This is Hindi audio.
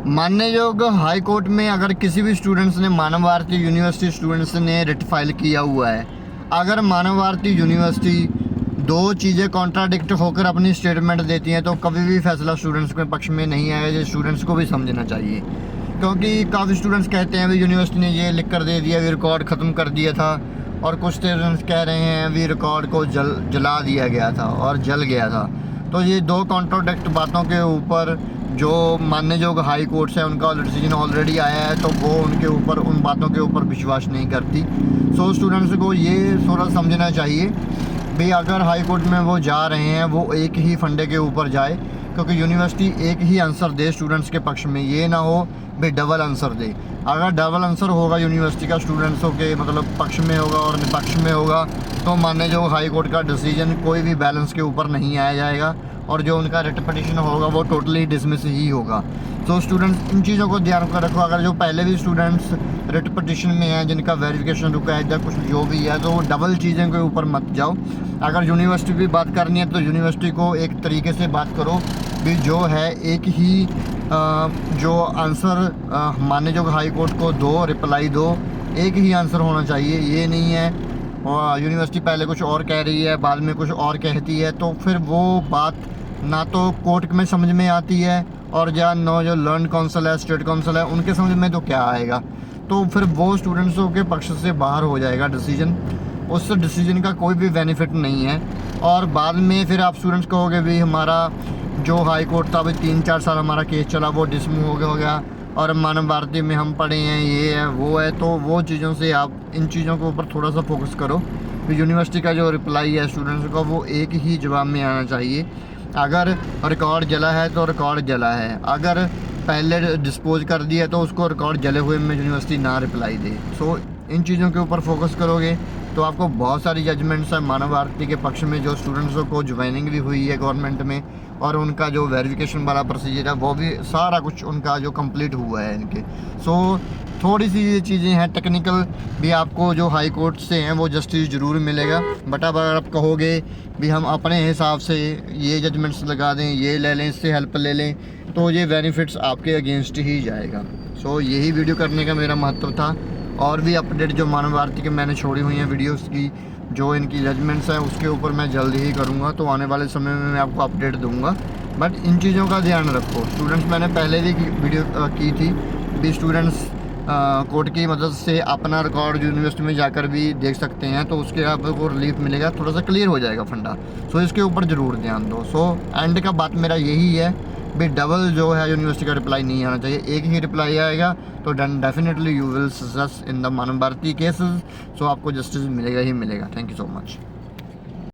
मानने योग्य हाई कोर्ट में अगर किसी भी स्टूडेंट्स ने मानव भारती यूनिवर्सिटी स्टूडेंट्स ने रिट फाइल किया हुआ है, अगर मानव भारती यूनिवर्सिटी दो चीज़ें कॉन्ट्राडिक्ट होकर अपनी स्टेटमेंट देती हैं तो कभी भी फैसला स्टूडेंट्स के पक्ष में नहीं आएगा। ये स्टूडेंट्स को भी समझना चाहिए, क्योंकि काफ़ी स्टूडेंट्स कहते हैं भी यूनिवर्सिटी ने ये लिख कर दे दिया, भी रिकॉर्ड ख़त्म कर दिया था, और कुछ स्टूडेंट्स कह रहे हैं भी रिकॉर्ड को जला दिया गया था और जल गया था। तो ये दो कॉन्ट्राडिक्ट बातों के ऊपर जो मानने योग्य हाई कोर्ट्स है उनका डिसीजन ऑलरेडी आया है, तो वो उनके ऊपर उन बातों के ऊपर विश्वास नहीं करती। सो स्टूडेंट्स को ये थोड़ा समझना चाहिए भी अगर हाई कोर्ट में वो जा रहे हैं वो एक ही फंडे के ऊपर जाए, क्योंकि यूनिवर्सिटी एक ही आंसर दे स्टूडेंट्स के पक्ष में, ये ना हो भी डबल आंसर दे। अगर डबल आंसर होगा यूनिवर्सिटी का स्टूडेंट्सों के मतलब पक्ष में होगा और विपक्ष में होगा, तो मानने जो हाई कोर्ट का डिसीजन कोई भी बैलेंस के ऊपर नहीं आया जाएगा और जो उनका रिट पिटीशन होगा वो टोटली डिसमिस ही होगा। तो स्टूडेंट्स इन चीज़ों को ध्यान कर रखो। अगर जो पहले भी स्टूडेंट्स रिट पिटीशन में हैं जिनका वेरिफिकेशन रुका है या कुछ जो भी है, तो डबल चीज़ों के ऊपर मत जाओ। अगर यूनिवर्सिटी की बात करनी है तो यूनिवर्सिटी को एक तरीके से बात करो भी जो है एक ही जो आंसर मानने जो हाई कोर्ट को दो, रिप्लाई दो, एक ही आंसर होना चाहिए। ये नहीं है और यूनिवर्सिटी पहले कुछ और कह रही है बाद में कुछ और कहती है, तो फिर वो बात ना तो कोर्ट में समझ में आती है और या नो जो लर्न काउंसिल है, स्टेट काउंसिल है, उनके समझ में तो क्या आएगा। तो फिर वो स्टूडेंट्सों के पक्ष से बाहर हो जाएगा डिसीजन, उस डिसीजन का कोई भी बेनिफिट नहीं है। और बाद में फिर आप स्टूडेंट्स कहोगे भी हमारा जो हाई कोर्ट था अभी 3-4 साल हमारा केस चला वो डिसमूव हो गया और मानव भारती में हम पढ़े हैं, ये है वो है। तो वो चीज़ों से आप इन चीज़ों के ऊपर थोड़ा सा फोकस करो कि यूनिवर्सिटी का जो रिप्लाई है स्टूडेंट्स का वो एक ही जवाब में आना चाहिए। अगर रिकॉर्ड जला है तो रिकॉर्ड जला है, अगर पहले डिस्पोज कर दिया तो उसको रिकॉर्ड जले हुए में यूनिवर्सिटी ना रिप्लाई दे। सो इन चीज़ों के ऊपर फोकस करोगे तो आपको बहुत सारी जजमेंट्स है मानव भारती के पक्ष में, जो स्टूडेंट्सों को ज्वाइनिंग भी हुई है गवर्नमेंट में और उनका जो वेरिफिकेशन वाला प्रोसीजर है वो भी सारा कुछ उनका जो कंप्लीट हुआ है इनके। सो थोड़ी सी ये चीज़ें हैं टेक्निकल भी, आपको जो हाई कोर्ट से हैं वो जस्टिस ज़रूर मिलेगा। बट अब अगर आप कहोगे भी हम अपने हिसाब से ये जजमेंट्स लगा दें, ये ले लें, इससे हेल्प ले लें, तो ये बेनिफिट्स आपके अगेंस्ट ही जाएगा। सो यही वीडियो करने का मेरा महत्व था। और भी अपडेट जो मानव भारती के मैंने छोड़ी हुई हैं वीडियोस की, जो इनकी जजमेंट्स हैं उसके ऊपर मैं जल्दी ही करूँगा, तो आने वाले समय में मैं आपको अपडेट दूँगा। बट इन चीज़ों का ध्यान रखो स्टूडेंट्स। मैंने पहले भी वीडियो की थी भी स्टूडेंट्स कोर्ट की मदद से अपना रिकॉर्ड यूनिवर्सिटी में जाकर भी देख सकते हैं, तो उसके आपको रिलीफ मिलेगा, थोड़ा सा क्लियर हो जाएगा फंडा। सो इसके ऊपर ज़रूर ध्यान दो। सो एंड का बात मेरा यही है भी डबल जो है यूनिवर्सिटी का रिप्लाई नहीं आना चाहिए, एक ही रिप्लाई आएगा तो definitely you will success in the Manav Bharati cases. So आपको जस्टिस मिलेगा ही मिलेगा। Thank you so much.